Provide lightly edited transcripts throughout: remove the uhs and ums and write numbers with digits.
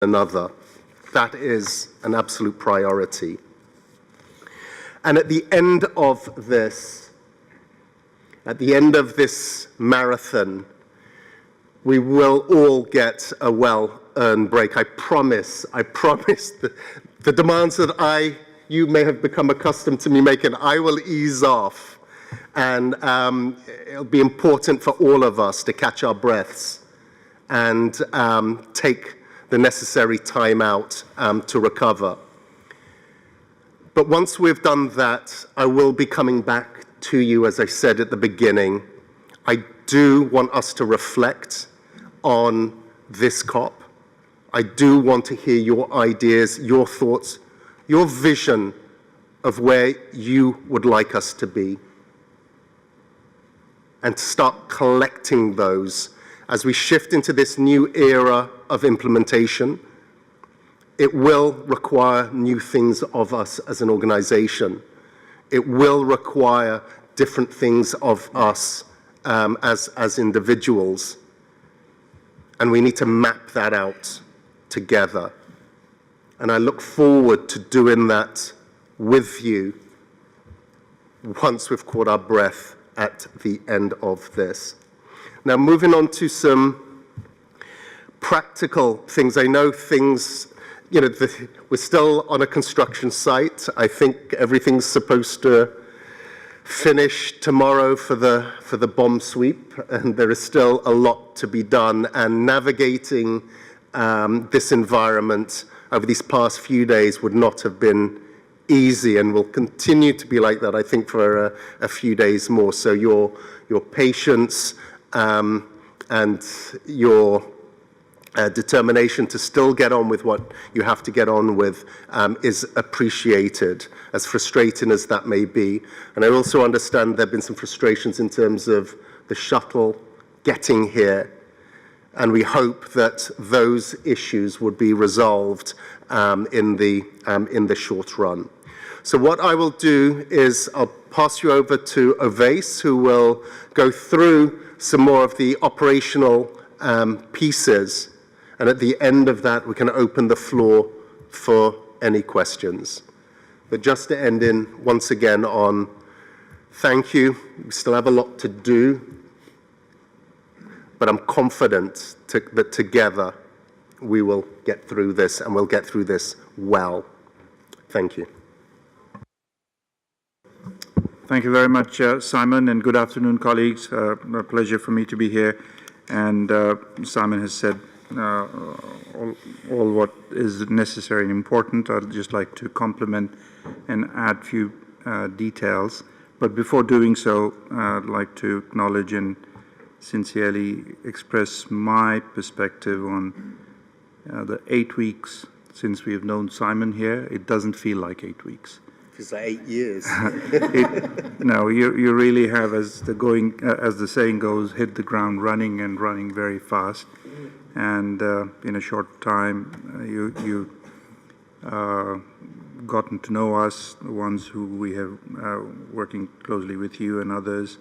another. That is an absolute priority. And at the end of this marathon, we will all get a well-earned break. I promise. The demands that you may have become accustomed to me making, I will ease off. And it'll be important for all of us to catch our breaths and take the necessary time out to recover. But once we've done that, I will be coming back to you, as I said at the beginning. I do want us to reflect on this COP. I do want to hear your ideas, your thoughts, your vision of where you would like us to be, and to start collecting those as we shift into this new era of implementation. It will require new things of us as an organization. It will require different things of us as individuals. And we need to map that out together. And I look forward to doing that with you once we've caught our breath at the end of this. Now, moving on to some practical things. I know things, we're still on a construction site. I think everything's supposed to finish tomorrow for the bomb sweep, and there is still a lot to be done. And navigating this environment over these past few days would not have been easy, and will continue to be like that, I think, for a few days more. So your patience and your determination to still get on with what you have to get on with is appreciated, as frustrating as that may be. And I also understand there have been some frustrations in terms of the shuttle getting here, and we hope that those issues would be resolved in the short run. So what I will do is I'll pass you over to Ovais, who will go through some more of the operational pieces. And at the end of that, we can open the floor for any questions. But just to end in, once again, on thank you. We still have a lot to do, but I'm confident that together we will get through this, and we'll get through this well. Thank you. Thank you very much, Simon, and good afternoon, colleagues. A pleasure for me to be here. And Simon has said all what is necessary and important. I'd just like to complement and add a few details. But before doing so, I'd like to acknowledge and sincerely express my perspective on the 8 weeks since we've known Simon here. It doesn't feel like 8 weeks. It's like 8 years. No, you really have, as the saying goes, hit the ground running, and running very fast. And in a short time, you gotten to know us, the ones who we have working closely with you and others,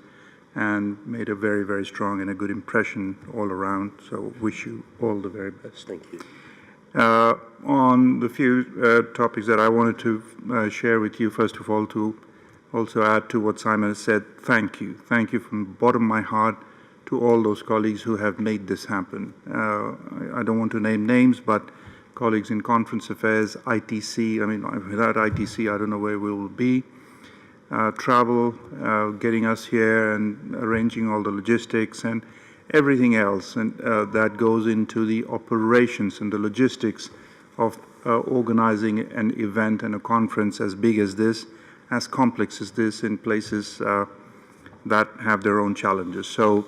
and made a very, very strong and a good impression all around. So wish you all the very best. Thank you. On the few topics that I wanted to share with you, first of all, to also add to what Simon has said, thank you. Thank you from the bottom of my heart to all those colleagues who have made this happen. I don't want to name names, but colleagues in conference affairs, ITC, I mean, without ITC, I don't know where we will be. Travel, getting us here and arranging all the logistics and everything else, and that goes into the operations and the logistics of organizing an event and a conference as big as this, as complex as this, in places that have their own challenges. So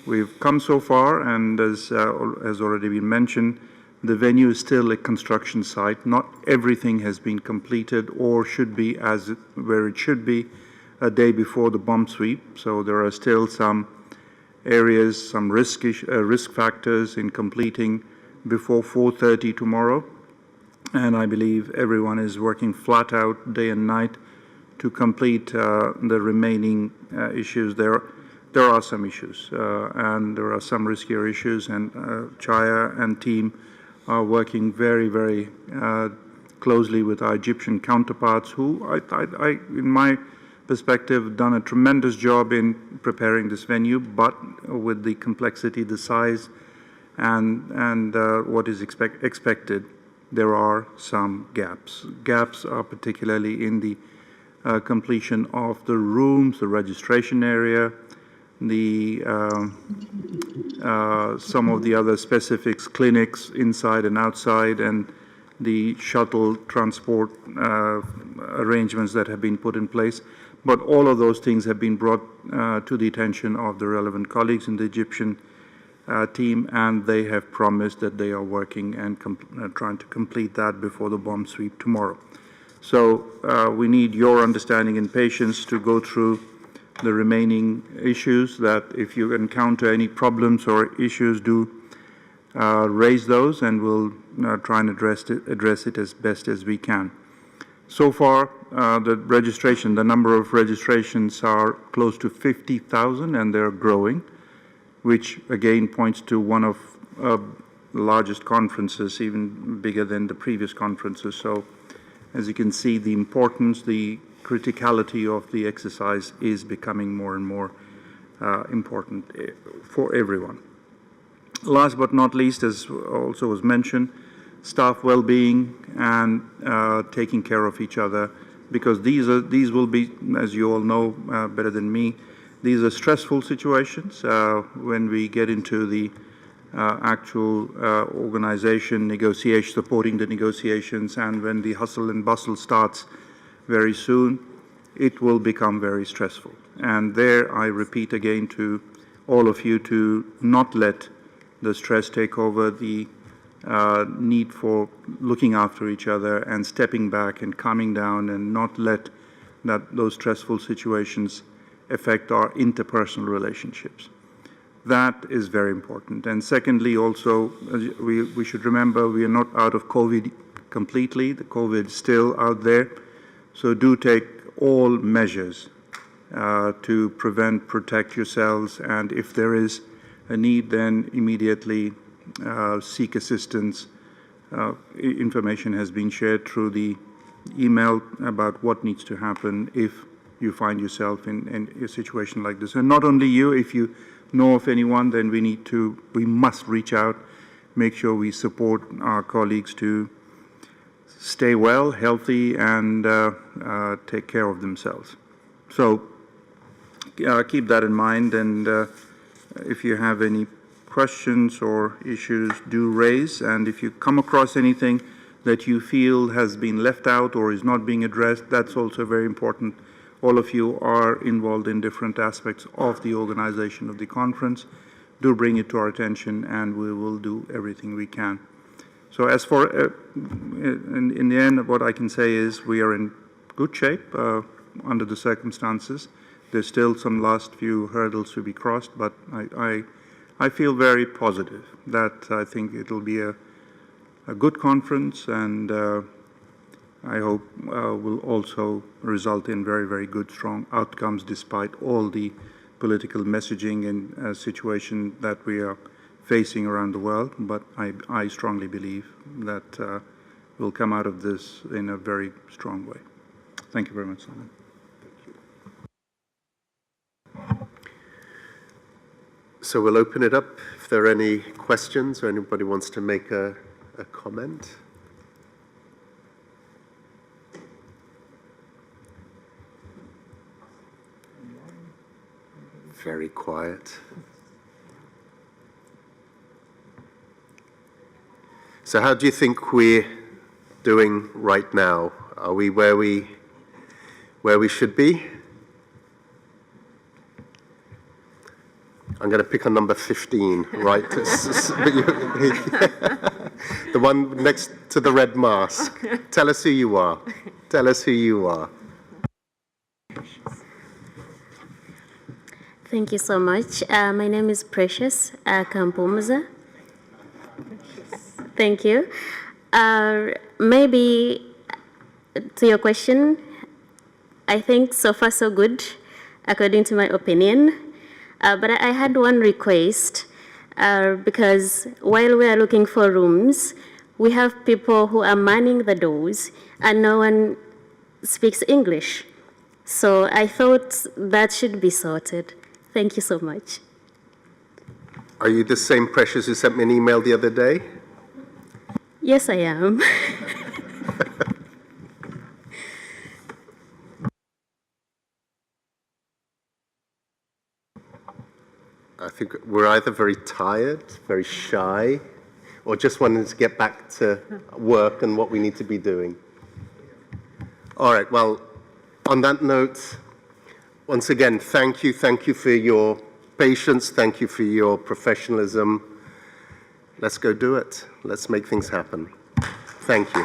we've come so far, and as has already been mentioned, the venue is still a construction site. Not everything has been completed or should be where it should be a day before the bomb sweep. So there are still some areas, some risk factors in completing before 4:30 tomorrow. And I believe everyone is working flat out day and night to complete the remaining issues. There are some issues, and there are some riskier issues, and Chaya and team are working very, very closely with our Egyptian counterparts who, in my perspective, done a tremendous job in preparing this venue, but with the complexity, the size, and what is expected, there are some gaps. Gaps are particularly in the completion of the rooms, the registration area, the some of the other specifics, clinics inside and outside, and the shuttle transport arrangements that have been put in place. But all of those things have been brought to the attention of the relevant colleagues in the Egyptian team, and they have promised that they are working and trying to complete that before the bomb sweep tomorrow. So we need your understanding and patience to go through the remaining issues, that if you encounter any problems or issues, do raise those, and we'll try and address it as best as we can. So far, the number of registrations are close to 50,000, and they're growing, which again points to one of the largest conferences, even bigger than the previous conferences. So as you can see, the importance, the criticality of the exercise is becoming more and more important for everyone. Last but not least, as also was mentioned, staff well-being and taking care of each other, because these will be, as you all know better than me, these are stressful situations when we get into the actual organization, supporting the negotiations, and when the hustle and bustle starts very soon, it will become very stressful. And there I repeat again to all of you to not let the stress take over the need for looking after each other and stepping back and calming down, and not let those stressful situations affect our interpersonal relationships. That is very important. And secondly, also, we should remember we are not out of COVID completely. The COVID is still out there. So do take all measures to protect yourselves, and if there is a need, then immediately seek assistance. Information has been shared through the email about what needs to happen if you find yourself in a situation like this. And not only you, if you know of anyone, then we must reach out, make sure we support our colleagues to stay well, healthy, and take care of themselves. So keep that in mind, and if you have any questions or issues, do raise. And if you come across anything that you feel has been left out or is not being addressed, that's also very important. All of you are involved in different aspects of the organization of the conference. Do bring it to our attention, and we will do everything we can. So as for, in the end, what I can say is we are in good shape under the circumstances. There's still some last few hurdles to be crossed, but I feel very positive that I think it'll be a good conference, and I hope will also result in very, very good, strong outcomes despite all the political messaging and situation that we are facing around the world. But I strongly believe that we'll come out of this in a very strong way. Thank you very much, Simon. So we'll open it up if there are any questions or anybody wants to make a comment. Very quiet. So how do you think we're doing right now? Are we where we should be? I'm going to pick on number 15, right? The one next to the red mask. Tell us who you are. Tell us who you are. Thank you so much. My name is Precious Kampumuza. Thank you. Maybe to your question, I think so far so good, according to my opinion. But I had one request, because while we are looking for rooms, We have people who are manning the doors and no one speaks English. So I thought that should be sorted. Thank you so much. Are you the same Precious who sent me an email the other day? Yes, I am. I think we're either very tired, very shy, or just wanting to get back to work and what we need to be doing. All right, well, on that note, once again, thank you for your patience, thank you for your professionalism. Let's go do it. Let's make things happen. Thank you.